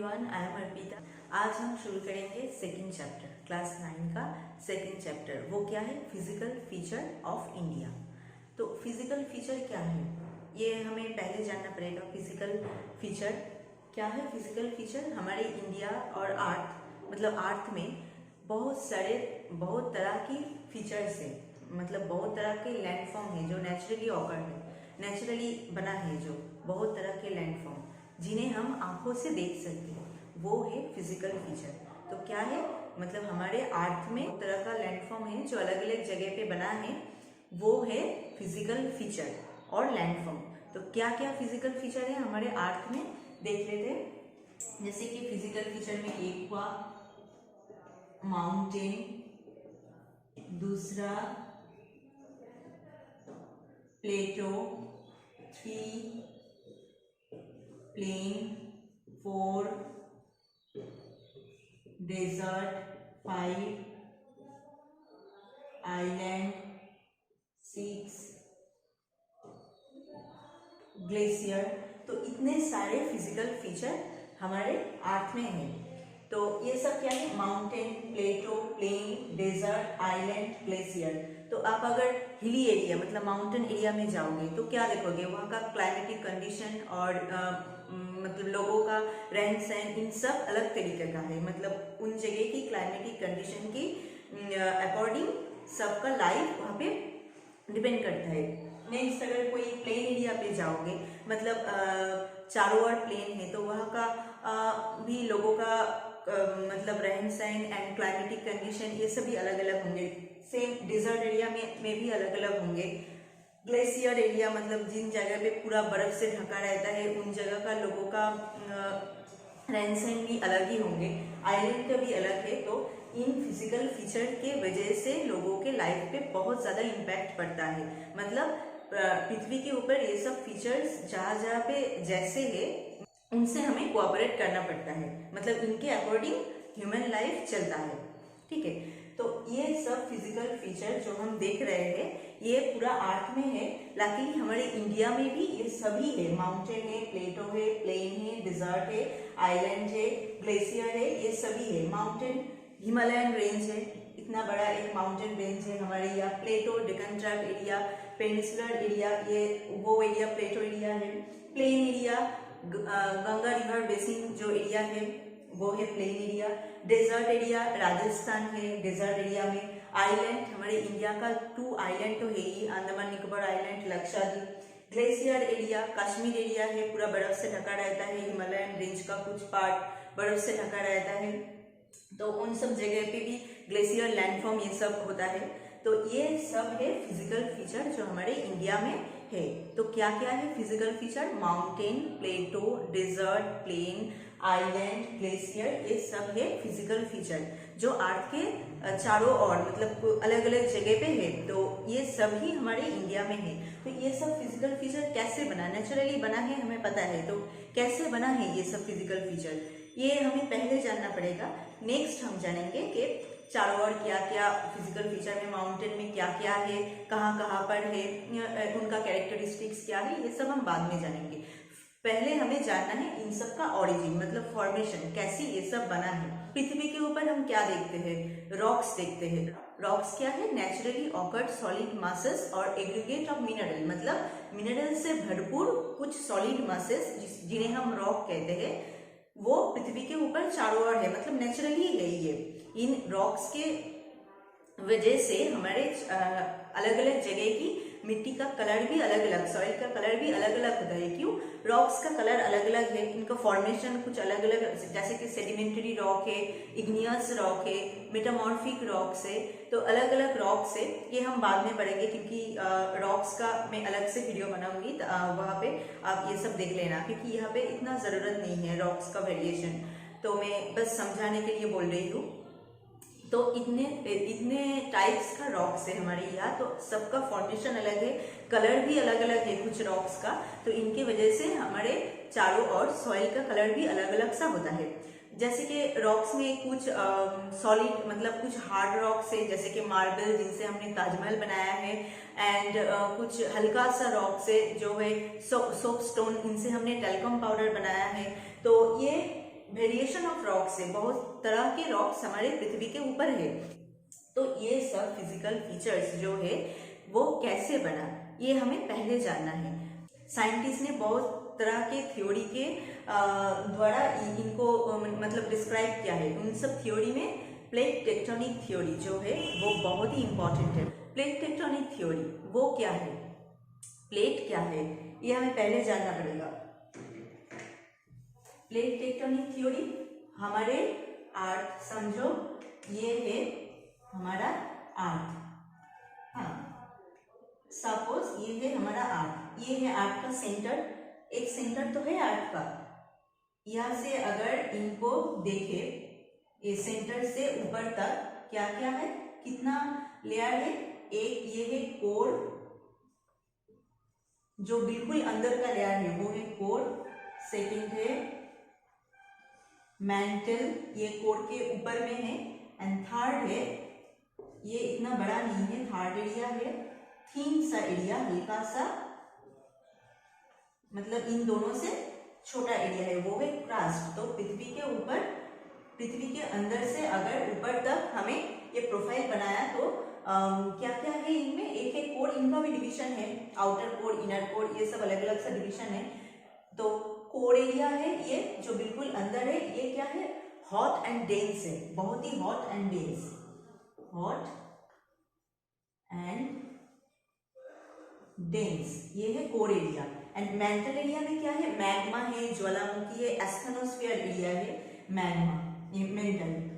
Everyone, I am Arpita. आज हम शुरू करेंगे सेकंड चैप्टर, क्लास 9 का सेकंड चैप्टर। वो क्या है? Physical feature of India. तो फिजिकल फीचर क्या है ये हमें पहले जानना पड़ेगा। फिजिकल फीचर क्या है? फिजिकल फीचर हमारे इंडिया और अर्थ मतलब अर्थ में बहुत तरह की फीचर्स है, मतलब बहुत तरह के लैंडफॉर्म है जो नेचुरली ऑकर है, नेचुरली बना है, जो बहुत तरह के लैंडफॉर्म जिन्हें हम आंखों से देख सकते हैं, वो है फिजिकल फीचर। तो क्या है? मतलब हमारे अर्थ में तरह का लैंडफॉर्म है जो अलग अलग जगह पे बना है, वो है फिजिकल फीचर और लैंडफॉर्म। तो क्या क्या फिजिकल फीचर है हमारे अर्थ में देख लेते हैं। जैसे कि फिजिकल फीचर में एक हुआ माउंटेन, दूसरा प्लेटो, 3 प्लेन, 4 डेजर्ट, 5 आइलैंड, 6 ग्लेशियर। तो इतने सारे फिजिकल फीचर हमारे अर्थ में हैं। तो ये सब क्या है? माउंटेन, प्लेटो, प्लेन, डेजर्ट, आइलैंड, ग्लेशियर। तो आप अगर हिली एरिया मतलब माउंटेन एरिया में जाओगे तो क्या देखोगे? वहाँ का क्लाइमेटिक कंडीशन और मतलब लोगों का रहन सहन, इन सब अलग तरीके का है। मतलब उन जगह की क्लाइमेटिक कंडीशन की अकॉर्डिंग सबका लाइफ वहाँ पे डिपेंड करता है। नेक्स्ट, अगर कोई प्लेन एरिया पे जाओगे मतलब चारों ओर प्लेन है, तो वहाँ का भी लोगों का मतलब रहन सहन एंड क्लाइमेटिक कंडीशन ये सभी अलग अलग होंगे। सेम डेजर्ट एरिया में भी अलग अलग होंगे। ग्लेशियर एरिया मतलब जिन जगह पे पूरा बर्फ से ढका रहता है, उन जगह का लोगों का रहन सहन भी अलग ही होंगे। आइलैंड का भी अलग है। तो इन फिजिकल फीचर के वजह से लोगों के लाइफ पे बहुत ज्यादा इम्पैक्ट पड़ता है। मतलब पृथ्वी के ऊपर ये सब फीचर्स जहाँ जहाँ पे जैसे है उनसे हमें कोऑपरेट करना पड़ता है, मतलब इनके अकॉर्डिंग ह्यूमन लाइफ चलता है। ठीक है, तो ये सब फिजिकल फीचर जो हम देख रहे हैं ये पूरा अर्थ में है। लकीली हमारे इंडिया में भी ये सभी है। माउंटेन है, प्लेटो है, प्लेन है, डिजर्ट है, आइलैंड है, ग्लेशियर है, ये सभी है। माउंटेन हिमालयन रेंज है, इतना बड़ा एक माउंटेन रेंज है हमारे यहाँ। Plateau Deccan tribe area, peninsular area, ये वो एरिया प्लेटो एरिया है। Plain area Ganga river basin जो एरिया है वो है plain area. Desert area Rajasthan है, डेजर्ट एरिया में। आइलैंड हमारे इंडिया का 2 आइलैंड तो है ही, Andaman Nicobar island, Lakshadweep. Glacier area Kashmir area है, पूरा बर्फ से ढका रहता है। हिमालयन रेंज का कुछ पार्ट बर्फ से ढका रहता है, तो उन सब जगह पे भी ग्लेशियर लैंडफॉर्म ये सब होता है। तो ये सब है फिजिकल फीचर जो हमारे इंडिया में है। तो क्या क्या है फिजिकल फीचर? माउंटेन, प्लेटो, डेजर्ट, प्लेन, आइलैंड, ग्लेशियर, ये सब है फिजिकल फीचर जो अर्थ के चारों ओर मतलब अलग अलग जगह पे है। तो ये सब ही हमारे इंडिया में है। तो ये सब फिजिकल फीचर कैसे बना? नेचुरली बना है, हमें पता है। तो कैसे बना है ये सब फिजिकल फीचर, ये हमें पहले जानना पड़ेगा। नेक्स्ट हम जानेंगे कि चारों ओर क्या क्या फिजिकल फीचर में, माउंटेन में क्या क्या है, कहाँ कहाँ पर है, उनका कैरेक्टरिस्टिक्स क्या है, ये सब हम बाद में जानेंगे। पहले हमें जानना है इन सब का ओरिजिन मतलब फॉर्मेशन, कैसी ये सब बना है। पृथ्वी के ऊपर हम क्या देखते हैं? रॉक्स देखते हैं। रॉक्स क्या है? नेचुरली ऑकर्ड सॉलिड मासेस और एग्रीगेट ऑफ मिनरल, मतलब मिनरल से भरपूर कुछ सॉलिड मासेस जिन्हें हम रॉक कहते हैं, वो पृथ्वी के ऊपर चारों ओर है, मतलब नेचुरली है ये। इन रॉक्स के वजह से हमारे अलग अलग जगह की मिट्टी का कलर भी अलग अलग, सॉइल का कलर भी अलग अलग होता है। क्यों? रॉक्स का कलर अलग अलग है, इनका फॉर्मेशन कुछ अलग अलग, जैसे कि सेडिमेंटरी रॉक है, इग्नियस रॉक है, मेटामॉर्फिक रॉक्स है। तो अलग अलग रॉक्स है, ये हम बाद में पढ़ेंगे क्योंकि रॉक्स का मैं अलग से वीडियो बनाऊंगी, तो वहाँ पे आप ये सब देख लेना, क्योंकि यहाँ पे इतना जरूरत नहीं है रॉक्स का वेरिएशन, तो मैं बस समझाने के लिए बोल रही हूँ। तो इतने टाइप्स का रॉक्स है हमारे यहाँ, तो सबका फॉर्मेशन अलग है, कलर भी अलग अलग है कुछ रॉक्स का। तो इनके वजह से हमारे चारों ओर सॉइल का कलर भी अलग अलग सा होता है। जैसे कि रॉक्स में कुछ सॉलिड मतलब कुछ हार्ड रॉक्स है, जैसे कि मार्बल जिनसे हमने ताजमहल बनाया है, एंड कुछ हल्का सा रॉक्स है जो है सोप स्टोन, इनसे हमने टेल्कम पाउडर बनाया है। तो ये वेरिएशन ऑफ रॉक्स है, बहुत तरह के रॉक्स हमारे पृथ्वी के ऊपर है। तो ये सब फिजिकल फीचर्स जो है वो कैसे बना, ये हमें पहले जानना है। साइंटिस्ट ने बहुत तरह के थ्योरी के द्वारा इनको मतलब डिस्क्राइब किया है। उन सब थ्योरी में प्लेट टेक्टोनिक थ्योरी जो है वो बहुत ही इंपॉर्टेंट है। प्लेट टेक्टोनिक थ्योरी वो क्या है, प्लेट क्या है, ये हमें पहले जानना पड़ेगा। प्लेट टेक्टोनिक थ्योरी हमारे अर्थ, समझो ये है हमारा अर्थ, हाँ सपोज ये है हमारा अर्थ, ये है अर्थ का सेंटर, एक सेंटर तो है अर्थ का। यहां से अगर इनको देखे, ये सेंटर से ऊपर तक क्या क्या है, कितना लेयर है, एक ये है कोर, जो बिल्कुल अंदर का लेयर है वो है कोर, सेकंड है मैंटल, ये कोर के ऊपर में है, एंड थर्ड है, ये इतना बड़ा नहीं है, थर्ड एरिया है थिन सा एरिया, हल्का सा, मतलब इन दोनों से छोटा एरिया है, वो है क्रस्ट। तो पृथ्वी के ऊपर, पृथ्वी के अंदर से अगर ऊपर तक हमें ये प्रोफाइल बनाया तो क्या क्या है इनमें, एक एक कोर, इनका भी डिवीजन है, आउटर कोर, इनर कोर, ये सब अलग अलग सा डिवीजन है। तो कोर एरिया है ये जो बिल्कुल अंदर है, ये क्या है, हॉट एंड डेंस है, बहुत ही hot and dense, hot and dense, ये है core area. And mantle area में क्या है, मैग्मा है, ज्वालामुखी है, एस्थेनोस्फीयर एरिया है, मैग्मा, ये मेंटल,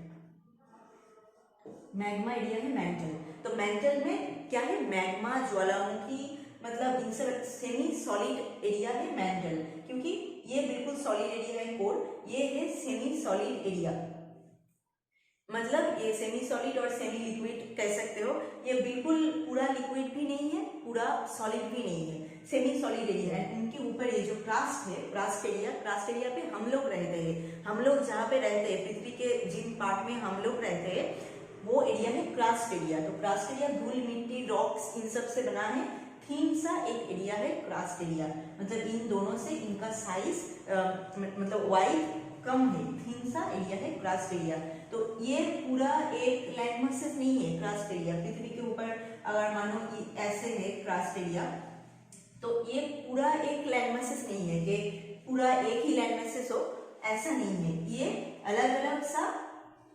मैग्मा एरिया है मेंटल। तो मेंटल में क्या है, मैग्मा, ज्वालामुखी, मतलब इन सब सेमी सॉलिड एरिया है मेंटल, क्योंकि ये बिल्कुल सॉलिड एरिया है कोर, ये है सेमी सॉलिड एरिया, मतलब ये सेमी सॉलिड और सेमी लिक्विड कह सकते हो। ये बिल्कुल पूरा लिक्विड भी नहीं है, पूरा सॉलिड भी नहीं है, सेमी सॉलिड एरिया है। इनके ऊपर ये जो क्रास्ट है, क्रास्ट एरिया पे हम लोग रहते हैं, हम लोग जहाँ पे रहते हैं, पृथ्वी के जिन पार्ट में हम लोग रहते हैं वो एरिया है क्रास्ट एरिया। तो क्रास्ट एरिया धूल, मिट्टी, रॉक्स, इन सब से बना है, थीन सा एक एरिया है क्रास्ट एरिया, मतलब इन दोनों से इनका साइज मतलब वाइड कम है, थीन सा एरिया है क्रास्ट एरिया। तो ये पूरा एक लैंड मासेस नहीं है क्रास्ट एरिया, पृथ्वी के ऊपर अगर मानो ऐसे है क्रास्ट एरिया, तो ये पूरा एक लैंड मासेस नहीं है कि पूरा एक ही लैंड मासेस हो, ऐसा नहीं है, ये अलग अलग सा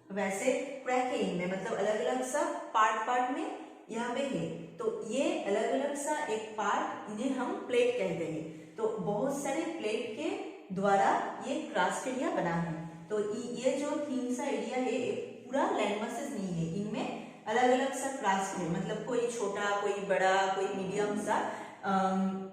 वैसे क्रैक है इनमें, मतलब अलग अलग सा पार्ट में यहाँ पे है। तो ये अलग अलग सा एक पार्ट, इन्हें हम प्लेट कहते हैं। तो बहुत सारे प्लेट के द्वारा ये क्रास्ट एरिया बना है। तो ये जो थीन सा एरिया है पूरा लैंड मासेस नहीं है, इनमें अलग अलग सा क्रास्ट है, मतलब कोई छोटा, कोई बड़ा, कोई मीडियम सा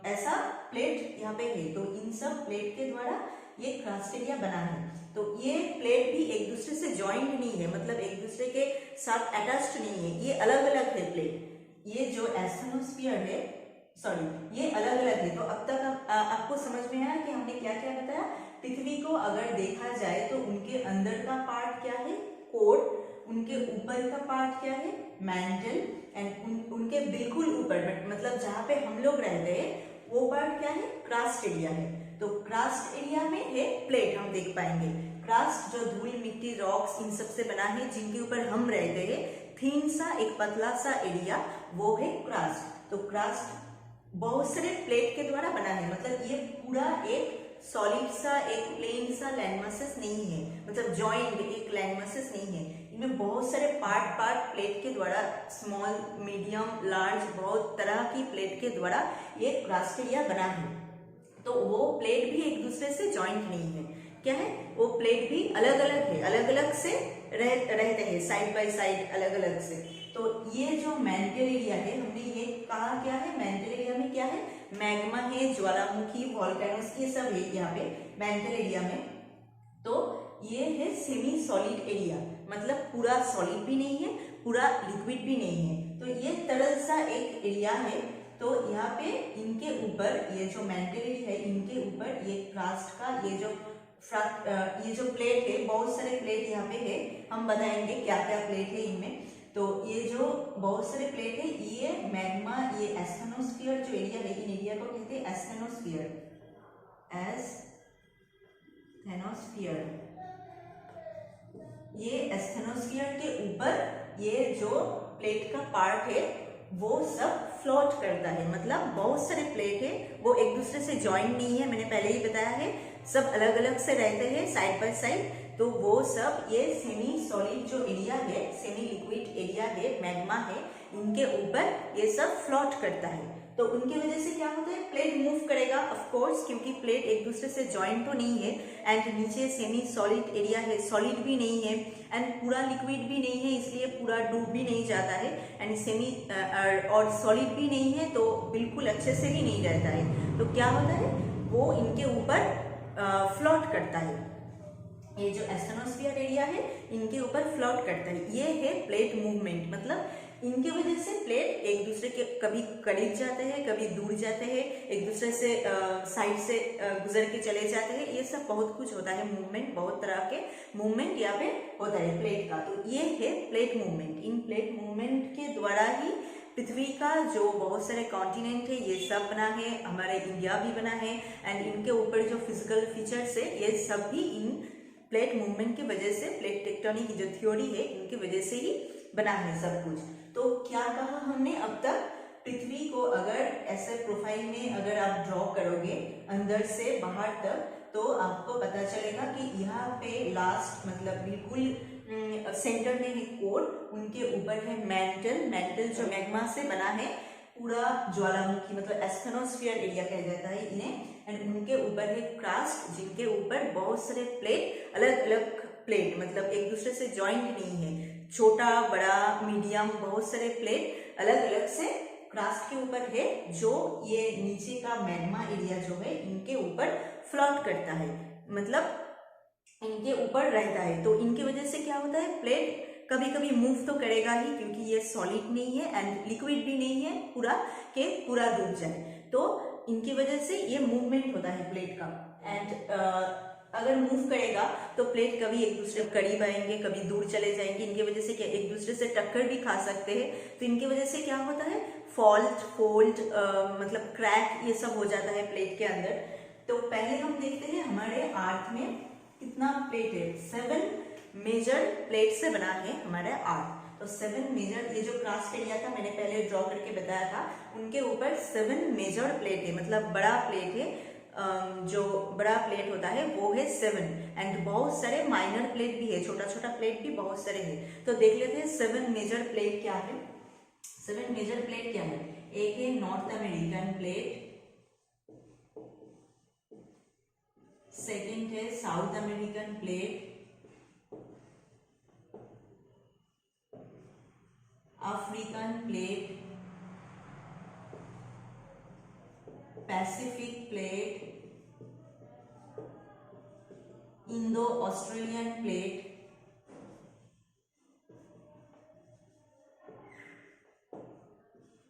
ऐसा प्लेट यहाँ पे है। तो इन सब प्लेट के द्वारा ये क्रास्ट एरिया बना है। तो ये प्लेट भी एक दूसरे से ज्वाइंट नहीं है, मतलब एक दूसरे के साथ अटैच्ड नहीं है, ये अलग अलग है प्लेट। ये जो एस्थेनोस्फीयर है, सॉरी, ये अलग अलग है। तो अब तक आपको समझ में आया कि हमने क्या क्या बताया। पृथ्वी को अगर देखा जाए तो उनके अंदर का पार्ट क्या है, कोर, उनके ऊपर का पार्ट क्या है, मैंटल, एंड उनके बिल्कुल ऊपर मतलब जहाँ पे हम लोग रहते हैं वो पार्ट क्या है, क्रास्ट एरिया है। तो क्रास्ट एरिया में है प्लेट, हम देख पाएंगे क्रास्ट जो धूल, मिट्टी, रॉक्स, इन सब से बना है, जिनके ऊपर हम रहते हैं, थीन सा एक पतला सा एरिया, वो है क्रास्ट। तो क्रास्ट बहुत सारे प्लेट के द्वारा बना है, मतलब ये पूरा एक सॉलिड सा, एक प्लेन सा लैंड मासेस नहीं है, मतलब जॉइंट एक लैंड मासेस नहीं है। इनमें बहुत सारे पार्ट प्लेट के द्वारा, स्मॉल, मीडियम, लार्ज, बहुत तरह की प्लेट के द्वारा ये क्रास्ट एरिया बना है। तो वो प्लेट भी एक दूसरे से जॉइंट नहीं है, क्या है, वो प्लेट भी अलग अलग है, अलग अलग से रहते हैं, साइड बाय साइड अलग अलग से। तो ये जो मेंटल एरिया है, हमने ये कहा क्या है, मेंटल एरिया में क्या है, मैग्मा है, ज्वालामुखी, वॉल्केनोस, ये सब है यहाँ पे मेंटल एरिया में। तो ये है सेमी सॉलिड एरिया, मतलब पूरा सॉलिड भी नहीं है, पूरा लिक्विड भी नहीं है। तो ये तरल सा एक एरिया है। तो यहाँ पे इनके ऊपर ये जो मेंटल एरिया है, इनके ऊपर ये क्रास्ट का ये जो प्लेट है, बहुत सारे प्लेट यहाँ पे है, हम बताएंगे क्या क्या प्लेट है इनमें। तो ये जो बहुत सारे प्लेट है, ये मैग्मा, ये एस्थेनोस्फीयर जो एरिया है, इन एरिया को कहते हैं एस्थेनोस्फीयर, एस्थेनोस्फीयर। ये एस्थेनोस्फीयर के ऊपर ये जो प्लेट का पार्ट है वो सब फ्लोट करता है, मतलब बहुत सारे प्लेट है, वो एक दूसरे से ज्वाइंट नहीं है, मैंने पहले ही बताया है, सब अलग अलग से रहते हैं साइड बाय साइड। तो वो सब ये सेमी सॉलिड जो एरिया है, सेमी लिक्विड एरिया है, मैग्मा है, इनके ऊपर ये सब फ्लोट करता है। तो उनकी वजह से क्या होता है, प्लेट मूव करेगा ऑफ कोर्स, क्योंकि प्लेट एक दूसरे से ज्वाइंट तो नहीं है, एंड नीचे सेमी सॉलिड एरिया है, सॉलिड भी नहीं है एंड पूरा लिक्विड भी नहीं है, इसलिए पूरा डूब भी नहीं जाता है, एंड सेमी और सॉलिड भी नहीं है तो बिल्कुल अच्छे से भी नहीं रहता है। तो क्या होता है, वो इनके ऊपर फ्लोट करता है, ये जो एस्थेनोस्फीयर एरिया है इनके ऊपर फ्लोट करता है। ये है प्लेट मूवमेंट, मतलब इनकी वजह से प्लेट एक दूसरे के कभी करीब जाते हैं, कभी दूर जाते हैं, एक दूसरे से साइड से गुजर के चले जाते हैं, ये सब बहुत कुछ होता है मूवमेंट, बहुत तरह के मूवमेंट यहाँ पे होता है प्लेट का। तो ये है प्लेट मूवमेंट। इन प्लेट मूवमेंट के द्वारा ही पृथ्वी का जो बहुत सारे कॉन्टिनेंट है ये सब बना है, हमारे इंडिया भी बना है, एंड इनके ऊपर जो फिजिकल फीचर्स है ये सब भी इन प्लेट मूवमेंट की वजह से, प्लेट टेक्टोनिक की जो थ्योरी है इनकी वजह से ही बना है सब कुछ। तो क्या कहा हमने अब तक, पृथ्वी को अगर ऐसे प्रोफाइल में अगर आप ड्रॉ करोगे अंदर से बाहर तक, तो आपको पता चलेगा कि यहाँ पे लास्ट मतलब बिल्कुल सेंटर में है कोर, उनके ऊपर है मैंटल, मैंटल जो मैग्मा से बना है, पूरा ज्वालामुखी मतलब एस्थेनोस्फीयर एरिया कहा जाता है इन्हें, एंड उनके ऊपर है क्रास्ट, जिनके ऊपर बहुत सारे प्लेट, अलग अलग प्लेट, मतलब एक दूसरे से ज्वाइंट नहीं है, छोटा बड़ा मीडियम बहुत सारे प्लेट अलग अलग से क्रास्ट के ऊपर है, जो ये नीचे का मैग्मा एरिया जो है इनके ऊपर फ्लोट करता है, मतलब इनके ऊपर रहता है। तो इनकी वजह से क्या होता है, प्लेट कभी कभी मूव तो करेगा ही, क्योंकि ये सॉलिड नहीं है एंड लिक्विड भी नहीं है पूरा के पूरा डूब जाए, तो इनकी वजह से ये मूवमेंट होता है प्लेट का। एंड अगर मूव करेगा तो प्लेट कभी एक दूसरे के करीब आएंगे, कभी दूर चले जाएंगे, इनकी वजह से क्या एक दूसरे से टक्कर भी खा सकते हैं। तो इनकी वजह से क्या होता है, फॉल्ट फोल्ड मतलब क्रैक ये सब हो जाता है प्लेट के अंदर। तो पहले हम देखते हैं हमारे अर्थ में कितना प्लेट है, 7 मेजर प्लेट से बना है हमारा अर्थ। तो 7 मेजर, ये जो क्रास्ट एरिया था मैंने पहले ड्रॉ करके बताया था, उनके ऊपर 7 मेजर प्लेट है, मतलब बड़ा प्लेट है, जो बड़ा प्लेट होता है वो है 7, एंड बहुत सारे माइनर प्लेट भी है, छोटा छोटा प्लेट भी बहुत सारे हैं। तो देख लेते हैं 7 मेजर प्लेट क्या है। 7 मेजर प्लेट क्या है, एक है नॉर्थ अमेरिकन प्लेट, सेकेंड है south American plate, African plate, Pacific plate, Indo Australian plate,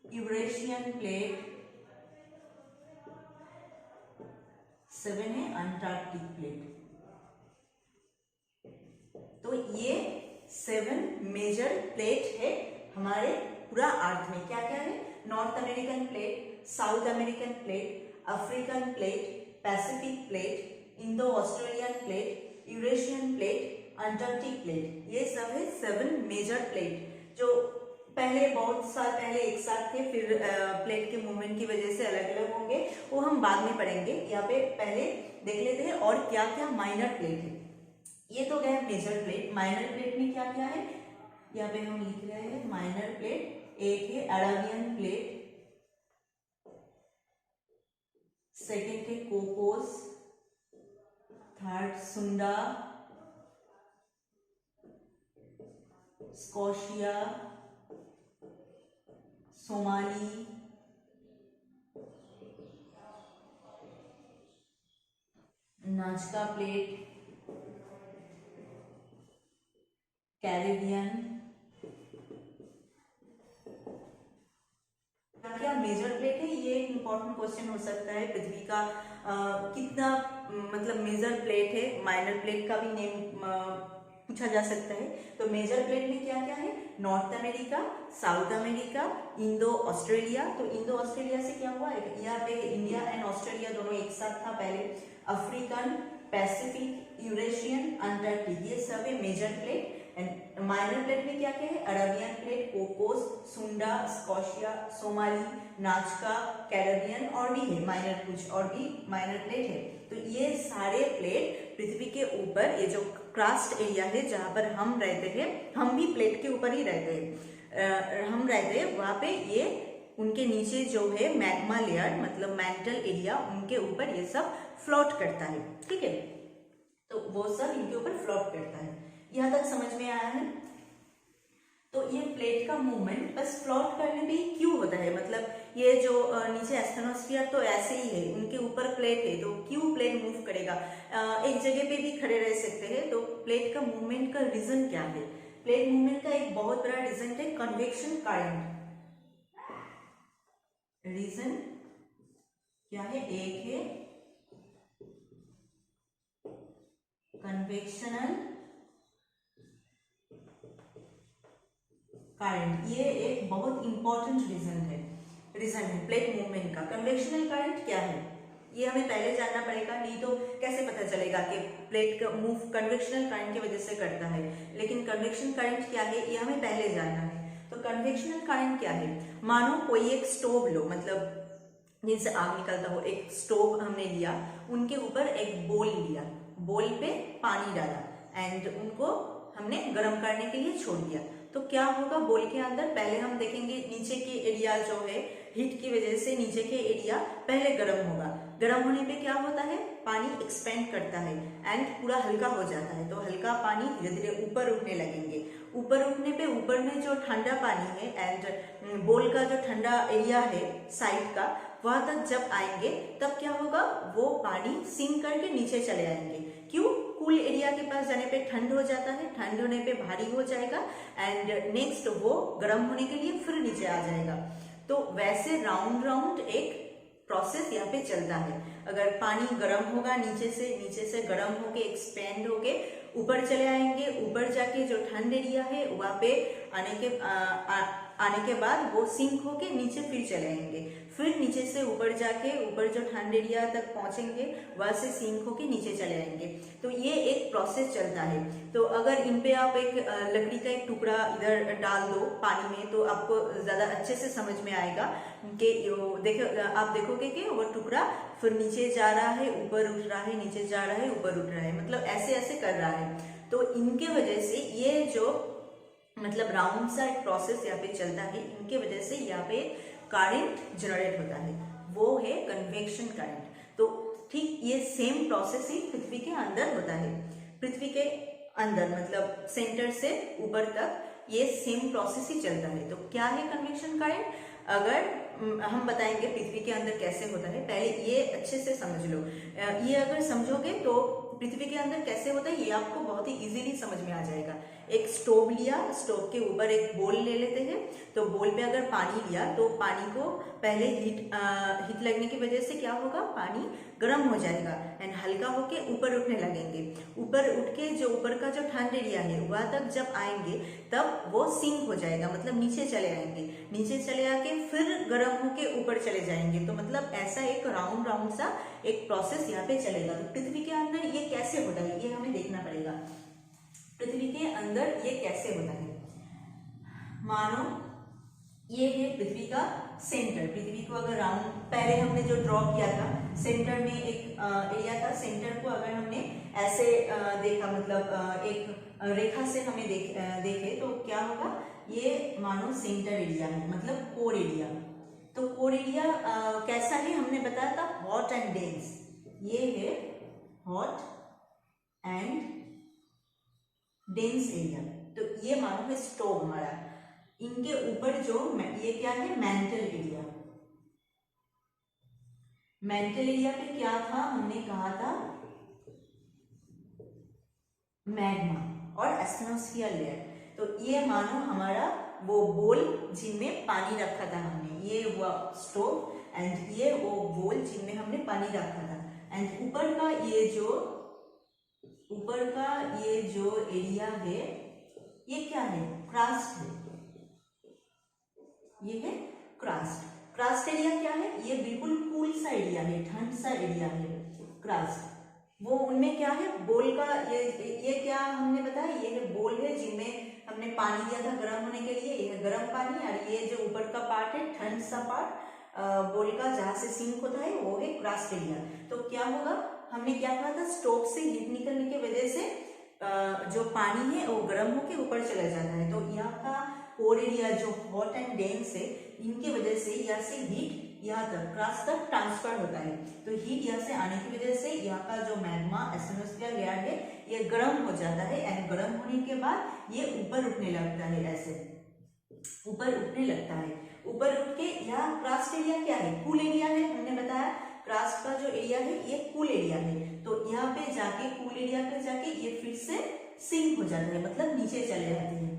Eurasian plate, 7 है अंटार्कटिक प्लेट। तो ये 7 मेजर प्लेट है हमारे पूरा अर्थ में। क्या क्या है, north American plate, south American plate, African plate, Pacific plate, Indo Australian plate, Eurasian plate, Antarctic plate, ये सब है 7 मेजर प्लेट, जो पहले बहुत साल पहले एक साथ थे, फिर प्लेट के मूवमेंट की वजह से अलग अलग होंगे, वो हम बाद में पढ़ेंगे। यहाँ पे पहले देख लेते हैं और क्या क्या माइनर प्लेट है। ये तो गया मेजर प्लेट, माइनर प्लेट में क्या क्या है, यहाँ पे हम लिख रहे हैं माइनर प्लेट। एक है अराबियन प्लेट, सेकेंड है कोकोस, थर्ड सुंडा, स्कॉशिया, सोमाली, नाजका प्लेट, कैरेबियन। क्या मेजर प्लेट है, ये एक इंपॉर्टेंट क्वेश्चन हो सकता है। पृथ्वी का कितना मतलब मेजर प्लेट है, माइनर प्लेट का भी नेम पूछा जा सकता है। तो मेजर प्लेट में क्या क्या है, north America, south America, Indo Australia. तो इंडो ऑस्ट्रेलिया से क्या हुआ है, यहाँ पे इंडिया एंड ऑस्ट्रेलिया दोनों एक साथ था पहले। अफ्रीकन, पैसिफिक, यूरेशियन, अंटार्कटिक, ये सब है major plate. And minor plate में क्या क्या है, Arabian plate, Cocos, Sunda, Scotia, Somali, Nazca, Caribbean और भी है माइनर, कुछ और भी माइनर प्लेट है। तो ये सारे प्लेट पृथ्वी के ऊपर, ये जो क्रास्ट एरिया है जहाँ पर हम रहते हैं, हम भी प्लेट के ऊपर ही रहते हैं, हम रहते हैं वहाँ पे, ये उनके नीचे जो है मैग्मा लेयर मतलब मेंटल एरिया, उनके ऊपर ये सब फ्लोट करता है। ठीक है, तो वो सब इनके ऊपर फ्लोट करता है। यहाँ तक समझ में आया है? तो ये प्लेट का मूवमेंट बस फ्लोट करने पे ही क्यों होता है, मतलब ये जो नीचे एस्ट्रोनॉस्फियर तो ऐसे ही है, उनके ऊपर प्लेट है, तो क्यों प्लेट मूव करेगा, एक जगह पे भी खड़े रह सकते हैं। तो प्लेट का मूवमेंट का रीजन क्या है? प्लेट मूवमेंट का एक बहुत बड़ा रीजन है कन्वेक्शन करंट। रीजन क्या है? एक है कन्वेक्शनल करंट, ये एक बहुत इंपॉर्टेंट रीजन है प्लेट मूवमेंट का। कन्वेक्शनल करंट क्या है ये हमें पहले जानना पड़ेगा, नहीं तो कैसे पता चलेगा कि प्लेट का मूव कन्वेक्शनल करंट की वजह से करता है। लेकिन कन्वेक्शन करंट क्या है ये हमें पहले जानना है। तो कन्वेक्शनल करंट क्या है? मानो कोई एक स्टोव लो, मतलब जिनसे आग निकलता हो, एक स्टोव हमने लिया, उनके ऊपर एक बोल लिया, बोल पे पानी डाला एंड उनको हमने गर्म करने के लिए छोड़ दिया। तो क्या होगा बोल के अंदर? पहले हम देखेंगे नीचे के एरिया जो है, हीट की वजह से नीचे के एरिया पहले गर्म होगा। गर्म होने पे क्या होता है? पानी एक्सपेंड करता है एंड पूरा हल्का हो जाता है। तो हल्का पानी धीरे धीरे ऊपर उठने लगेंगे। ऊपर उठने पे ऊपर में जो ठंडा पानी है एंड बोल का जो ठंडा एरिया है साइड का, वहां तक जब आएंगे तब क्या होगा? वो पानी सिंक करके नीचे चले आएंगे। क्यों? कूल एरिया के पास जाने पे ठंड हो जाता है, ठंड होने पे भारी हो जाएगा एंड नेक्स्ट वो गर्म होने के लिए फिर नीचे आ जाएगा। तो वैसे राउंड राउंड एक प्रोसेस यहाँ पे चलता है। अगर पानी गर्म होगा नीचे से गर्म होके एक्सपेंड होके ऊपर चले आएंगे, ऊपर जाके जो ठंड एरिया है वहाँ पे आने के बाद वो सिंक होके नीचे फिर चले आएंगे, फिर नीचे से ऊपर जाके ऊपर जो ठंड एरिया तक पहुंचेंगे, वहां से सिंक होके नीचे चले आएंगे। तो ये एक प्रोसेस चलता है। तो अगर इन पे आप एक लकड़ी का एक टुकड़ा इधर डाल दो पानी में, तो आपको ज्यादा अच्छे से समझ में आएगा कि आप देखोगे कि वो टुकड़ा फिर नीचे जा रहा है, ऊपर उठ रहा है, नीचे जा रहा है, ऊपर उठ रहा है, मतलब ऐसे ऐसे कर रहा है। तो इनके वजह से ये जो मतलब राउंड सा एक प्रोसेस यहाँ पे चलता है, इनके वजह से यहाँ पे करंट जनरेट होता है, वो है कन्वेक्शन करंट। तो ठीक ये सेम प्रोसेस ही पृथ्वी के अंदर होता है। पृथ्वी के अंदर मतलब सेंटर से ऊपर तक ये सेम प्रोसेस ही चलता है। तो क्या है कन्वेक्शन करंट? अगर हम बताएंगे पृथ्वी के अंदर कैसे होता है, पहले ये अच्छे से समझ लो। ये अगर समझोगे तो पृथ्वी के अंदर कैसे होता है ये आपको बहुत ही इजीली समझ में आ जाएगा। एक स्टोव लिया, स्टोव के ऊपर एक बोल ले लेते हैं, तो बोल पे अगर पानी लिया तो पानी को पहले हीट लगने की वजह से क्या होगा? पानी गर्म हो जाएगा एंड हल्का होके ऊपर उठने लगेंगे। ऊपर उठ के जो ऊपर का जो ठंड एरिया है वहां तक जब आएंगे तब वो सिंक हो जाएगा, मतलब नीचे चले आएंगे। नीचे चले आके फिर गर्म होके ऊपर चले जाएंगे। तो मतलब ऐसा एक राउंड राउंड सा एक प्रोसेस यहाँ पे चलेगा। तो पृथ्वी के अंदर ये कैसे होता है ये हमें देखना पड़ेगा। पृथ्वी के अंदर ये कैसे होता है? मानो ये है पृथ्वी का सेंटर। पृथ्वी को अगर राउंड पहले हमने जो ड्रॉ किया था, सेंटर में एक एरिया था, सेंटर को अगर हमने ऐसे देखा, मतलब एक रेखा से हमें देखे तो क्या होगा? ये मानो सेंटर एरिया है, मतलब कोर एरिया। तो कोर एरिया कैसा है हमने बताया था? Hot and dense. ये है हॉट एंड डेंस एरिया। तो ये मानो है स्टोव हमारा। इनके ऊपर जो ये क्या है? Mental area. मेंटल एरिया पे क्या था? हमने कहा था मैग्मा और एस्ट्रोनॉस्फियर लेयर। तो ये मानो हमारा वो बोल जिनमें पानी रखा था हमने, ये हुआ स्टोव एंड ये वो बोल जिनमें हमने पानी रखा था। एंड ऊपर का ये जो एरिया है ये क्या है? क्रास्ट है। ये है क्रास्ट। क्रास्ट एरिया क्या है? ये बिल्कुल कूल सा एरिया है, ठंड सा एरिया है क्रास्ट। वो उनमें क्या है? बोल का ये क्या हमने बताया? ये है बोल है जिनमें हमने पानी दिया था गर्म होने के लिए, यह गर्म पानी, और ये जो ऊपर का पार्ट है ठंड सा पार्ट बोल का जहाँ से सिंक होता है वो है क्रस्ट एरिया। तो क्या होगा, हमने क्या कहा था, स्टोव से हीट निकलने की वजह से जो पानी है वो गर्म होकर ऊपर चला जाता है। तो यहाँ का कोर एरिया जो हॉट एंड डेंस है, इनके वजह से यहाँ से हीट यहाँ तक क्रस्ट तक ट्रांसफर होता है। तो हीट यहाँ से आने की वजह से यहाँ का जो मैग्मा एस्टेनोस्फीयर लेयर है ये गर्म हो जाता है, एंड गर्म होने के बाद ये ऊपर उठने लगता है, ऐसे ऊपर उठने लगता है। ऊपर उठ के यहाँ क्रस्ट एरिया क्या है, कूल एरिया है। हमने बताया क्रस्ट का जो एरिया है ये कूल एरिया है। तो यहाँ पे जाके कूल एरिया पे जाके ये फिर से सिंक हो जाता है, मतलब नीचे चले जाते हैं,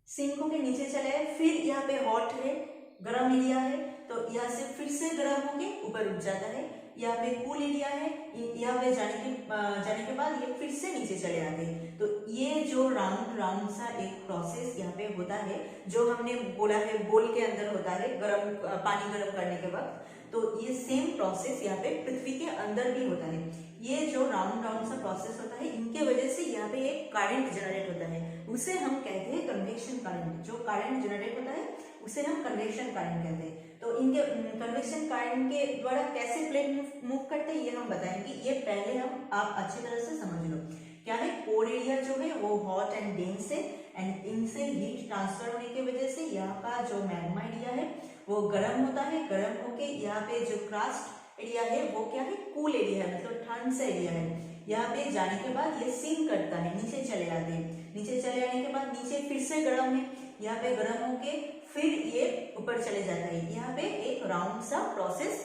सिंक होके नीचे चले आए। फिर यहाँ पे हॉट है, गर्म एरिया है, तो यहाँ से फिर से गर्म होके ऊपर उठ जाता है। यहाँ पे कूल एरिया है, यहाँ पे जाने के बाद ये फिर से नीचे चले आते हैं। तो ये जो राउंड सा एक प्रोसेस यहाँ पे होता है, जो हमने बोला है बोल के अंदर होता है गर्म पानी गर्म करने के वक्त, तो ये सेम प्रोसेस यहाँ पे पृथ्वी के अंदर भी होता है। ये जो राउंड सा प्रोसेस होता है, इनके वजह से यहाँ पे एक करंट जनरेट होता है, उसे हम कहते हैं कन्वेक्शन करंट। जो करंट जनरेट होता है उसे हम कन्वेक्शन करंट कहते हैं। तो इनके कन्वेक्शन करंट के द्वारा कैसे प्लेट मूव करते हैं ये हम बताएंगे। ये पहले आप अच्छी तरह से समझ लो। क्या है, कोर एरिया जो है वो हॉट एंड डेंस है, एंड इनसे हीट ट्रांसफर होने की वजह से यहाँ का जो मैग्मा एरिया है वो गर्म होता है। गर्म होके यहाँ पे जो क्रस्ट एरिया है वो क्या है, कूल एरिया है, मतलब ठंड सा एरिया है। यहाँ पे जाने के बाद ये सिंक करता है, नीचे चले आते हैं। नीचे चले आने के बाद नीचे फिर से गर्म है, यहाँ पे गर्म होके फिर ये ऊपर चले जाता है। यहाँ पे एक राउंड सा प्रोसेस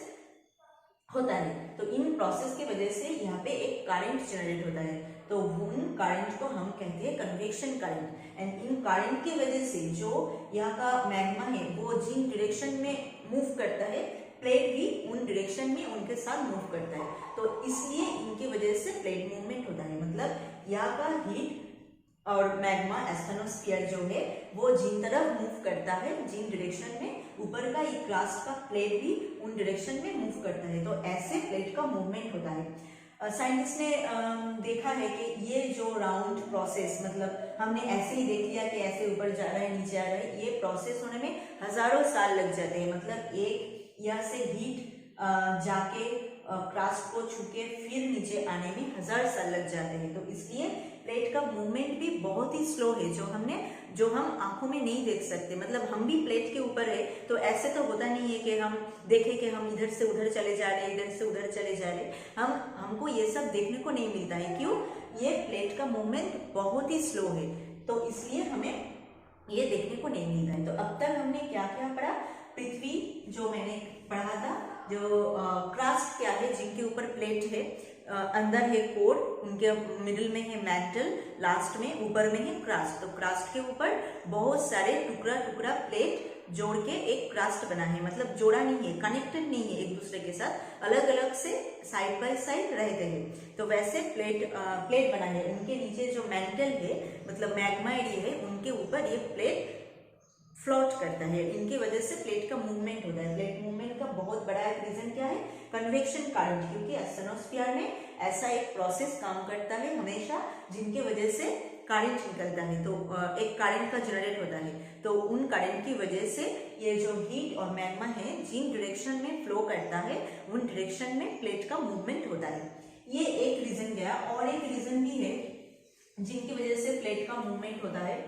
होता है। तो इन प्रोसेस की वजह से यहाँ पे एक करंट जनरेट होता है। तो उन करंट को हम कहते हैं convection current. And in current की वजह से जो यहाँ का मैग्मा है वो जिन डायरेक्शन में मूव करता है, प्लेट भी उन डायरेक्शन में उनके साथ मूव करता है। तो इसलिए इनकी वजह से प्लेट मूवमेंट होता है। मतलब यहाँ का हीट और मैग्मा एस्टेनोस्फीयर जो है वो जिन तरफ मूव करता है, जिन डायरेक्शन में, ऊपर का ये क्रस्ट का प्लेट भी उन डायरेक्शन में मूव करता है। तो ऐसे प्लेट का मूवमेंट होता है। साइंटिस्ट ने देखा है कि ये जो राउंड प्रोसेस, मतलब हमने ऐसे ही देख लिया कि ऐसे ऊपर जा रहा है नीचे आ रहा है, ये प्रोसेस होने में हजारों साल लग जाते हैं। मतलब एक यहाँ से हीट जाके क्रस्ट को छूके फिर नीचे आने में 1000 साल लग जाते हैं। तो इसलिए प्लेट का मूवमेंट भी बहुत ही स्लो है, जो हम आंखों में नहीं देख सकते। मतलब हम भी प्लेट के ऊपर है, तो ऐसे तो होता नहीं है कि हम देखें कि हम इधर से उधर चले जा रहे हैं, इधर से उधर चले जा रहे हैं। हमको ये सब देखने को नहीं मिलता है। क्यों? ये प्लेट का मूवमेंट बहुत ही स्लो है, तो इसलिए हमें ये देखने को नहीं मिलता है। तो अब तक हमने क्या क्या पढ़ा? पृथ्वी जो मैंने पढ़ा था, जो क्रस्ट क्या है, जिनके ऊपर प्लेट है, अंदर है कोर, उनके मिडिल में है मैंटल, लास्ट में ऊपर में है क्रस्ट। तो क्रस्ट के ऊपर बहुत सारे टुकड़ा टुकड़ा प्लेट जोड़ के एक क्रस्ट बना है। मतलब जोड़ा नहीं है, कनेक्टेड नहीं है एक दूसरे के साथ, अलग अलग से साइड बाय साइड रहते हैं। तो वैसे प्लेट बना है। उनके नीचे जो मैंटल है, मतलब मैग्मा एरिया है, उनके ऊपर ये प्लेट फ्लोट करता है। इनकी वजह से प्लेट का मूवमेंट होता है। प्लेट मूवमेंट का बहुत बड़ा एक रीजन क्या है? Convection current. क्योंकि एस्टेनोस्फीयर में ऐसा एक प्रोसेस काम करता है हमेशा, जिनके वजह से करंट निकलता है। तो एक करंट का जनरेट होता है। तो उन करंट की वजह से ये जो हीट और मैग्मा है, जिन डायरेक्शन में फ्लो करता है, उन डायरेक्शन में प्लेट का मूवमेंट होता है। ये एक रीजन गया। और एक रीजन भी है जिनकी वजह से प्लेट का मूवमेंट होता है।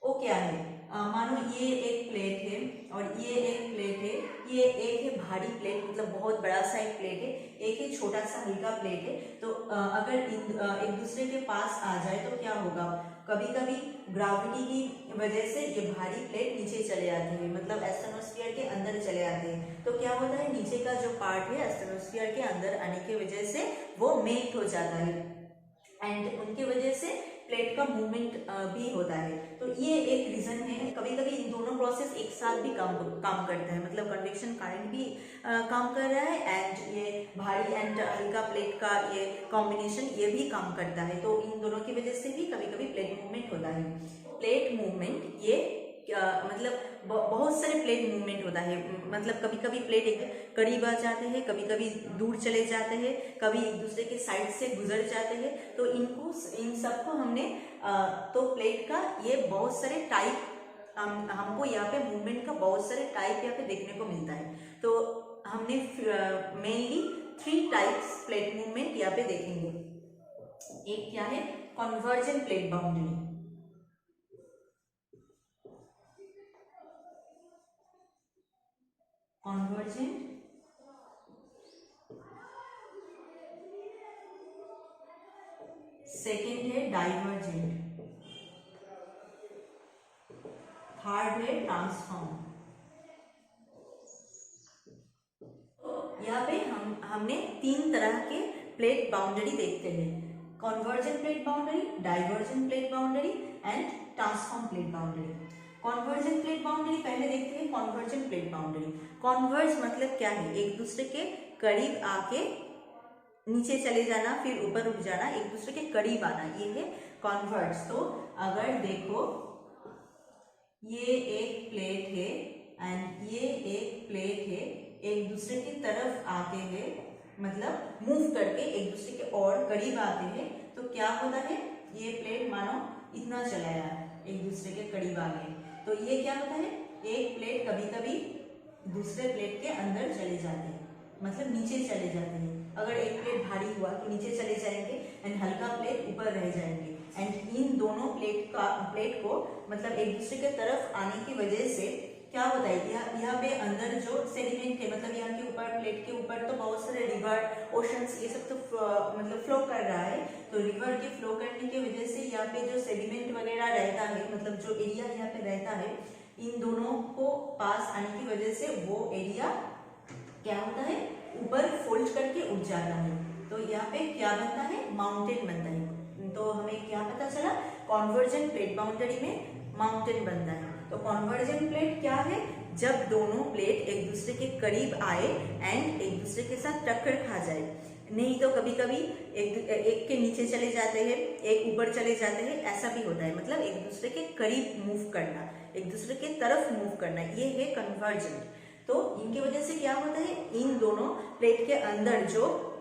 वो क्या है? मानो ये एक प्लेट है और ये एक प्लेट है। ये एक है भारी प्लेट, मतलब बहुत बड़ा सा एक प्लेट है, एक है छोटा सा हल्का प्लेट है। तो अगर एक दूसरे के पास आ जाए तो क्या होगा? कभी कभी ग्रेविटी की वजह से ये भारी प्लेट नीचे चले आते हैं, मतलब एस्टेनोस्फीयर के अंदर चले आते हैं। तो क्या होता है, नीचे का जो पार्ट है एस्टेनोस्फीयर के अंदर आने की वजह से वो मेल्ट हो जाता है, एंड उनकी वजह से प्लेट का मूवमेंट भी होता है। तो ये एक रीजन है। कभी कभी इन दोनों प्रोसेस एक साथ भी काम करता है। मतलब कन्वेक्शन करंट भी काम कर रहा है, एंड ये भारी एंड हल्का प्लेट का ये कॉम्बिनेशन ये भी काम करता है। तो इन दोनों की वजह से भी कभी कभी प्लेट मूवमेंट होता है। प्लेट मूवमेंट ये मतलब बहुत सारे प्लेट मूवमेंट होता है। मतलब कभी कभी प्लेट एक करीब आ जाते हैं, कभी कभी दूर चले जाते हैं, कभी एक दूसरे के साइड से गुजर जाते हैं। तो इन सबको हमने तो प्लेट का ये बहुत सारे टाइप हमको यहाँ पे मूवमेंट का बहुत सारे टाइप यहाँ पे देखने को मिलता है। तो हमने मेनली 3 टाइप्स प्लेट मूवमेंट यहाँ पे देखेंगे। एक क्या है, convergent plate boundary. Convergent second है डाइवर्जेंट, थर्ड है ट्रांसफॉर्म। यहाँ पे हमने 3 तरह के प्लेट बाउंड्री देखते हैं, convergent plate boundary, divergent plate boundary and transform plate boundary. Convergent plate boundary पहले देखते हैं। कन्वर्जेंट प्लेट बाउंड्री, कन्वर्ज मतलब क्या है, एक दूसरे के करीब आके नीचे चले जाना, फिर ऊपर उठ जाना, एक दूसरे के करीब आना, ये है कन्वर्ज। तो अगर देखो ये एक प्लेट है एंड ये एक प्लेट है, एक दूसरे की तरफ आते हैं, मतलब मूव करके एक दूसरे के और करीब आते हैं, तो क्या होता है, ये प्लेट मानो इतना चलाया एक दूसरे के करीब आ गए, तो ये क्या होता है, एक प्लेट कभी कभी दूसरे प्लेट के अंदर चले जाते हैं, मतलब नीचे चले जाते हैं। अगर एक प्लेट भारी हुआ तो नीचे चले जाएंगे एंड हल्का प्लेट ऊपर रह जाएंगे। एंड इन दोनों प्लेट को मतलब एक दूसरे के तरफ आने की वजह से क्या होता है, यहाँ पे अंदर जो सेडिमेंट है, मतलब यहाँ के ऊपर प्लेट के ऊपर तो बहुत सारे रिवर, ओशंस, ये सब तो मतलब फ्लो कर रहा है। तो रिवर के फ्लो करने की वजह से यहाँ पे जो सेडिमेंट वगैरह रहता है, मतलब जो एरिया यहाँ पे रहता है, इन दोनों को पास आने की वजह से वो एरिया क्या होता है, ऊपर फोल्ड करके उठ जाता है। तो यहाँ पे क्या बनता है, माउंटेन बनता है। तो हमें क्या पता चला, कन्वर्जेंट प्लेट बाउंड्री में माउंटेन बनता है। तो कन्वर्जेंट प्लेट क्या है, जब दोनों प्लेट एक दूसरे के करीब आए एंड एक दूसरे के साथ टक्कर खा जाए। नहीं तो कभी कभी एक के नीचे चले जाते हैं, एक ऊपर चले जाते हैं, ऐसा भी होता है। मतलब एक दूसरे के करीब मूव करना, एक दूसरे के तरफ मूव करना, ये है कन्वर्जेंट। तो इनकी वजह से क्या होता है, इन दोनों प्लेट के अंदर जो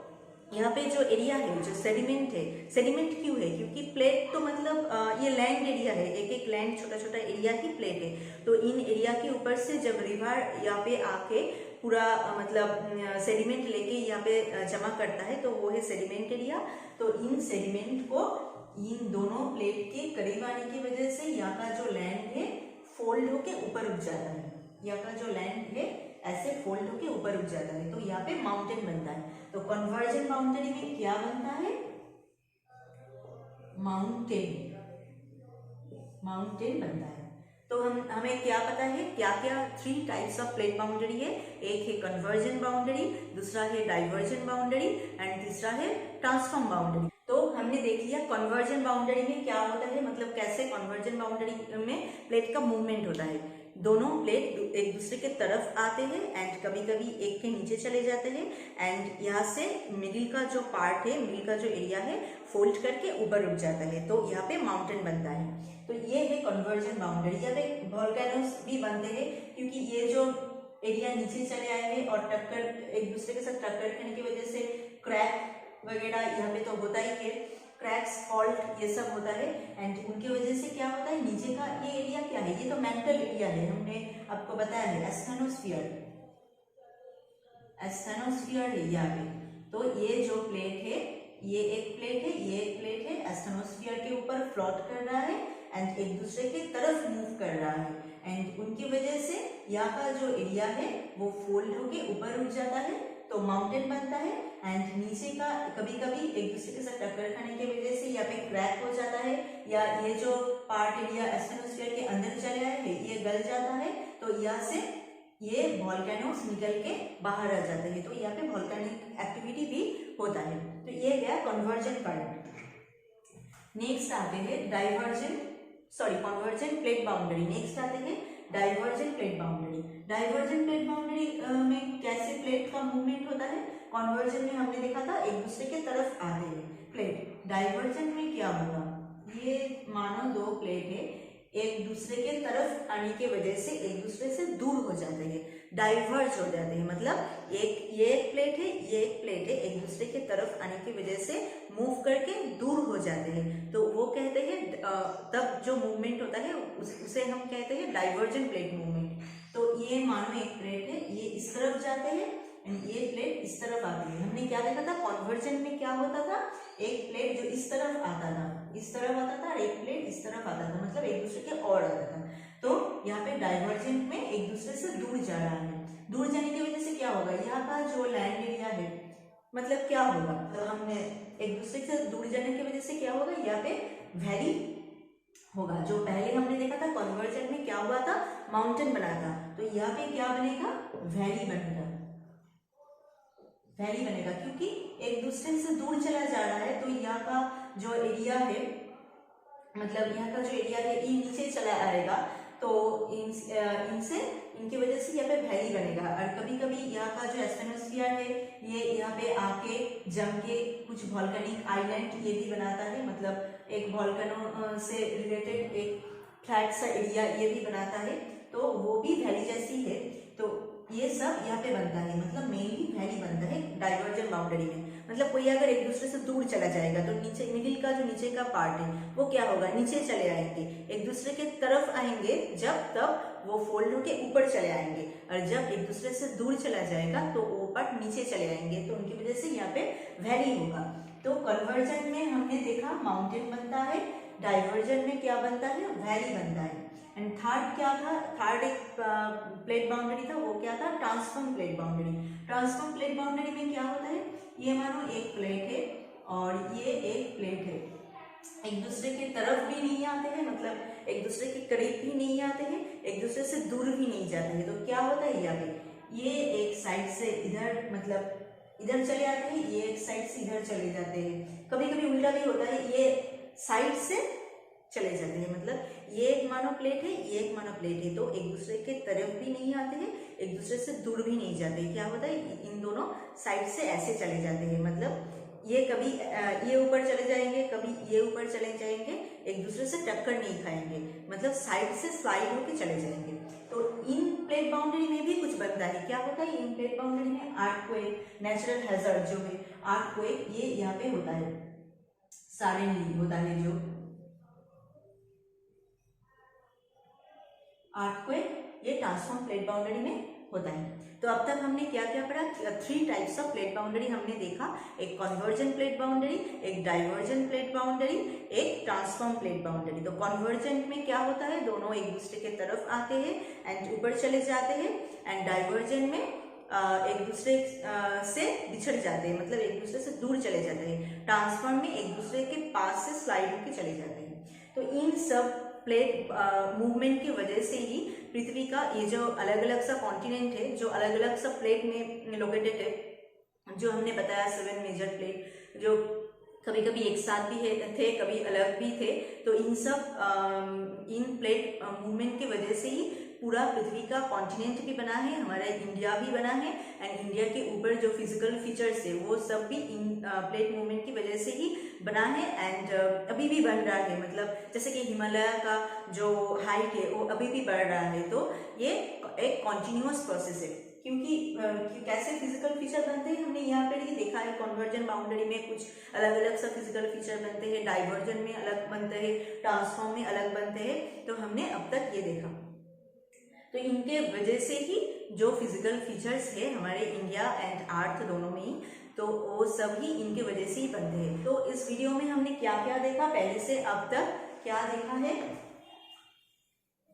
यहाँ पे जो एरिया है, जो सेडिमेंट है, सेडिमेंट क्यों है, क्योंकि प्लेट तो मतलब ये लैंड एरिया है, एक एक लैंड छोटा छोटा एरिया ही प्लेट है। तो इन एरिया के ऊपर से जब रिवर यहाँ पे आके पूरा मतलब सेडिमेंट लेके यहाँ पे जमा करता है, तो वो है सेडिमेंट एरिया। तो इन सेडिमेंट को इन दोनों प्लेट के करीब आने की वजह से यहाँ का जो लैंड है फोल्ड होके ऊपर उठ जाता है, यहाँ का जो लैंड है ऐसे फोल्ड होके ऊपर उठ जाता है, तो यहाँ पे माउंटेन बनता है। तो कन्वर्जेंट बाउंड्री में क्या बनता है, माउंटेन, माउंटेन बनता है। तो हमें क्या पता है, क्या क्या 3 टाइप्स ऑफ प्लेट बाउंड्री है। एक है कन्वर्जेंट बाउंड्री, दूसरा है डाइवर्जेंट बाउंड्री एंड तीसरा है ट्रांसफॉर्म बाउंड्री। तो हमने देख लिया कन्वर्जेंट बाउंड्री में क्या होता है, मतलब कैसे कन्वर्जेंट बाउंड्री में प्लेट का मूवमेंट होता है। दोनों प्लेट एक दूसरे के तरफ आते हैं एंड कभी कभी एक के नीचे चले जाते हैं एंड यहाँ से मिडिल का जो पार्ट है, मिडिल का जो एरिया है, फोल्ड करके ऊपर उठ जाता है, तो यहाँ पे माउंटेन बनता है। तो ये है कन्वर्जेंट बाउंड्री। यहाँ पे वोल्केनोस भी बनते हैं, क्योंकि ये जो एरिया नीचे चले आए हैं और टक्कर एक दूसरे के साथ टक्कर करने की वजह से क्रैक वगैरह यहाँ पे तो होता ही है, क्रैक्स, फॉल्ट, ये सब होता है। एंड उनकी वजह से क्या होता है, नीचे का ये एरिया क्या है, ये तो मेंटल एरिया है, हमने आपको बताया है, एस्थेनोस्फीयर, एस्थेनोस्फीयर है यहाँ पे। तो ये जो प्लेट है, ये एक प्लेट है, ये एक प्लेट है, एस्थेनोस्फीयर के ऊपर फ्लोट कर रहा है एंड एक दूसरे के तरफ मूव कर रहा है। एंड उनकी वजह से यहाँ का जो एरिया है वो फोल्ड होके ऊपर उठ जाता है, तो माउंटेन बनता है। एंड नीचे का कभी कभी एक दूसरे के साथ टक्कर खाने की वजह से यहाँ पे क्रैक हो जाता है, या ये जो पार्ट एरिया एस्टेनोस्फीयर के अंदर चले आए हैं ये गल जाता है, तो यहाँ से ये वोल्केनोस निकल के बाहर आ जाते हैं, तो यहाँ पे वोल्केनिक एक्टिविटी भी होता है। तो ये गया कन्वर्जेंट पार्ट। नेक्स्ट आते हैं कन्वर्जेंट प्लेट बाउंड्री। नेक्स्ट आते हैं divergent plate boundary. Divergent plate boundary में कैसे प्लेट का मूवमेंट होता है, कन्वर्जेंट में हमने देखा था एक दूसरे के तरफ आते हैं प्लेट। डाइवर्जेंट में क्या होगा, ये मानो 2 प्लेट है, एक दूसरे के तरफ आने की वजह से एक दूसरे से दूर हो जाते हैं, डाइवर्ज हो जाते हैं। मतलब ये एक प्लेट है, ये एक प्लेट है, एक दूसरे के तरफ आने की वजह से मूव करके दूर हो जाते हैं। तो वो कहते हैं तब जो मूवमेंट होता है उसे हम कहते हैं डाइवर्जेंट प्लेट मूवमेंट। तो ये मानो एक प्लेट है, ये इस तरफ जाते हैं एंड ये प्लेट इस तरफ आती है। हमने क्या देखा था कन्वर्जेंट में, क्या होता था, एक प्लेट जो इस तरफ आता था, इस तरफ आता था, और एक प्लेट इस तरफ आता था, मतलब एक दूसरे के और आता था। तो यहाँ पे डाइवर्जेंट में एक दूसरे से दूर जा रहा है। दूर जाने की वजह से क्या होगा, यहाँ का जो लैंड एरिया है मतलब क्या होगा, तो हमने एक दूसरे से दूर जाने की वजह से क्या होगा, यहाँ पे वैली होगा। जो पहले हमने देखा था कन्वर्जेंट में क्या हुआ था, माउंटेन बना था, तो यहाँ पे क्या बनेगा, वैली बनेगा। वैली बनेगा क्योंकि एक दूसरे से दूर चला जा रहा है, तो यहाँ का जो एरिया है, मतलब यहाँ का जो एरिया है ये नीचे चला आएगा, तो इनसे इनकी वजह से यहाँ पे वैली बनेगा। और कभी कभी यहाँ का जो एटमॉस्फेयर है ये यहाँ पे आके जम के कुछ वॉल्केनिक आइलैंड ये भी बनाता है, मतलब एक वॉल्केनो से रिलेटेड एक फ्लैट सा एरिया ये भी बनाता है, तो वो भी वैली जैसी है। तो ये सब यहाँ पे बनता है, मतलब मेनली वैली बनता है डाइवर्जेंट बाउंड्री में। मतलब कोई अगर एक दूसरे से दूर चला जाएगा तो नीचे मिडिल का जो नीचे का पार्ट है वो क्या होगा, नीचे चले आएंगे, एक दूसरे के तरफ आएंगे जब तब वो फोल्ड होके ऊपर चले आएंगे, और जब एक दूसरे से दूर चला जाएगा तो वो पार्ट नीचे चले आएंगे, तो उनकी वजह से यहाँ पे वैली होगा। तो कन्वर्जेंट में हमने देखा माउंटेन बनता है, डाइवर्जेंट में क्या बनता है, वैली बनता है। एंड थर्ड क्या था, थर्ड एक प्लेट बाउंड्री था, वो क्या था, transform plate boundary. Transform plate boundary में क्या होता है, ये मानो एक प्लेट है और ये एक प्लेट है, एक दूसरे की तरफ भी नहीं आते हैं, मतलब एक दूसरे के करीब भी नहीं आते हैं, एक दूसरे से दूर भी नहीं जाते हैं। तो क्या होता है, यहाँ पे ये एक साइड से इधर मतलब इधर चले आते हैं, ये एक साइड से इधर चले जाते हैं, कभी कभी उल्टा भी होता है, ये साइड से चले जाते हैं, मतलब ये एक मानो प्लेट है, ये एक मानो प्लेट है, तो एक दूसरे के तरफ भी नहीं आते हैं, एक दूसरे से दूर भी नहीं जाते। क्या होता है, इन दोनों साइड से ऐसे चले जाते हैं, मतलब ये कभी ये ऊपर चले जाएंगे, कभी ये ऊपर चले जाएंगे, एक दूसरे से टक्कर नहीं खाएंगे, मतलब साइड से स्लाइड होकर चले जाएंगे। तो इन प्लेट बाउंड्री में भी कुछ बनता है, क्या होता है, इन प्लेट बाउंड्री में अर्थक्वेक, नेचुरल हैजर्ड जो है अर्थक्वेक, ये यहाँ पे होता है, सडनली होता है जो अर्थक्वेक, ये ट्रांसफॉर्म प्लेट बाउंड्री में होता है। तो अब तक हमने क्या क्या पढ़ा, 3 टाइप्स ऑफ प्लेट बाउंड्री हमने देखा, एक कन्वर्जेंट प्लेट बाउंड्री, एक डाइवर्जेंट प्लेट बाउंड्री, एक ट्रांसफॉर्म प्लेट बाउंड्री। तो कन्वर्जेंट में क्या होता है, दोनों एक दूसरे के तरफ आते हैं एंड ऊपर चले जाते हैं, एंड डाइवर्जेंट में एक दूसरे से बिछड़ जाते हैं, मतलब एक दूसरे से दूर चले जाते हैं। ट्रांसफॉर्म में एक दूसरे के पास से स्लाइड होकर चले जाते हैं। तो इन सब प्लेट मूवमेंट की वजह से ही पृथ्वी का ये जो अलग अलग सा कॉन्टिनेंट है, जो अलग अलग सा प्लेट में लोकेटेड है, जो हमने बताया 7 मेजर प्लेट, जो कभी कभी एक साथ भी थे, कभी अलग भी थे, तो इन सब इन प्लेट मूवमेंट की वजह से ही पूरा पृथ्वी का कॉन्टिनेंट भी बना है, हमारा इंडिया भी बना है, एंड इंडिया के ऊपर जो फिजिकल फीचर्स है वो सब भी इन प्लेट मूवमेंट की वजह से ही बना है, एंड अभी भी बन रहा है। मतलब जैसे कि हिमालय का जो हाइट है वो अभी भी बढ़ रहा है, तो ये एक कॉन्टिन्यूअस प्रोसेस है। क्योंकि कैसे फिजिकल फीचर बनते हैं हमने यहाँ पर ही देखा है, कन्वर्जेंट बाउंड्री में कुछ अलग अलग सा फिजिकल फीचर बनते हैं, डाइवर्जेंट में अलग बनते हैं, ट्रांसफॉर्म में अलग बनते हैं, तो हमने अब तक ये देखा। तो इनके वजह से ही जो फिजिकल फीचर्स है हमारे इंडिया एंड अर्थ दोनों में ही, तो वो सब ही इनके वजह से ही बनते हैं। तो इस वीडियो में हमने क्या क्या देखा, पहले से अब तक क्या देखा है,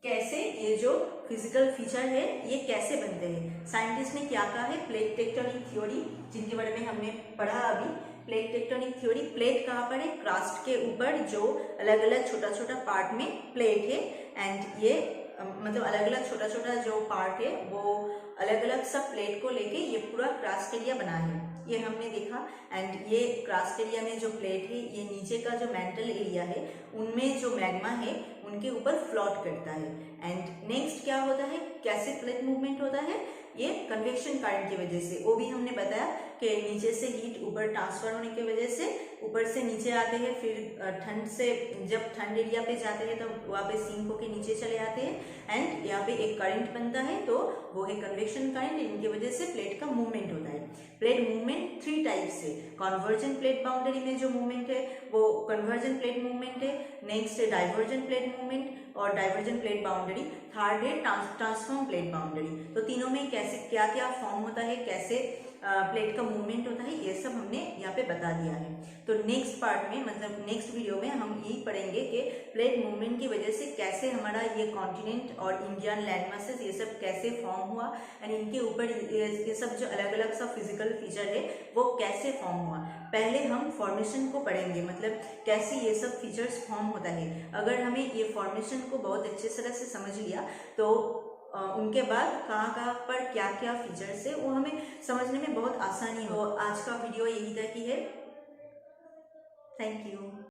कैसे ये जो फिजिकल फीचर है ये कैसे बनते हैं। साइंटिस्ट ने क्या कहा है, प्लेट टेक्टोनिक थ्योरी, जिनके बारे में हमने पढ़ा अभी। प्लेट टेक्टोनिक थ्योरी, प्लेट कहाँ पर है, क्रस्ट के ऊपर जो अलग अलग छोटा छोटा पार्ट में प्लेट है, एंड ये मतलब अलग अलग छोटा छोटा जो पार्ट है वो अलग अलग सब प्लेट को लेके ये पूरा क्रस्ट एरिया बना है, ये हमने देखा। एंड ये क्रस्ट एरिया में जो प्लेट है, ये नीचे का जो मेंटल एरिया है, उनमें जो मैग्मा है उनके ऊपर फ्लोट करता है। एंड नेक्स्ट क्या होता है, कैसे प्लेट मूवमेंट होता है, ये कन्वेक्शन करंट की वजह से। वो भी हमने बताया कि नीचे से हीट ऊपर ट्रांसफर होने की वजह से ऊपर से नीचे आते हैं, फिर ठंड से जब ठंड एरिया पे जाते हैं तो वहाँ पे सिंक होके नीचे चले आते हैं एंड यहाँ पे एक करंट बनता है, तो वो है कन्वेक्शन करंट। इनकी वजह से प्लेट का मूवमेंट होता है। प्लेट मूवमेंट 3 टाइप से, कन्वर्जन प्लेट बाउंड्री में जो मूवमेंट है वो कन्वर्जन प्लेट मूवमेंट है। नेक्स्ट है डाइवर्जन प्लेट मूवमेंट और डाइवर्जन प्लेट बाउंड्री। थर्ड है ट्रांसफॉर्म प्लेट बाउंड्री। तो तीनों में कैसे क्या क्या फॉर्म होता है, कैसे प्लेट का मूवमेंट होता है, ये सब हमने यहाँ पे बता दिया है। तो नेक्स्ट पार्ट में मतलब नेक्स्ट वीडियो में हम यही पढ़ेंगे कि प्लेट मूवमेंट की वजह से कैसे हमारा ये कॉन्टिनेंट और इंडियन लैंड मासेस ये सब कैसे फॉर्म हुआ एंड इनके ऊपर ये सब जो अलग अलग सा फिजिकल फीचर है वो कैसे फॉर्म हुआ। पहले हम फॉर्मेशन को पढ़ेंगे, मतलब कैसे ये सब फीचर्स फॉर्म होता है। अगर हमें ये फॉर्मेशन को बहुत अच्छे तरह से समझ लिया तो उनके बाद कहाँ कहाँ पर क्या क्या फीचर्स है वो हमें समझने में बहुत आसानी हो। आज का वीडियो यही तक ही है। Thank you.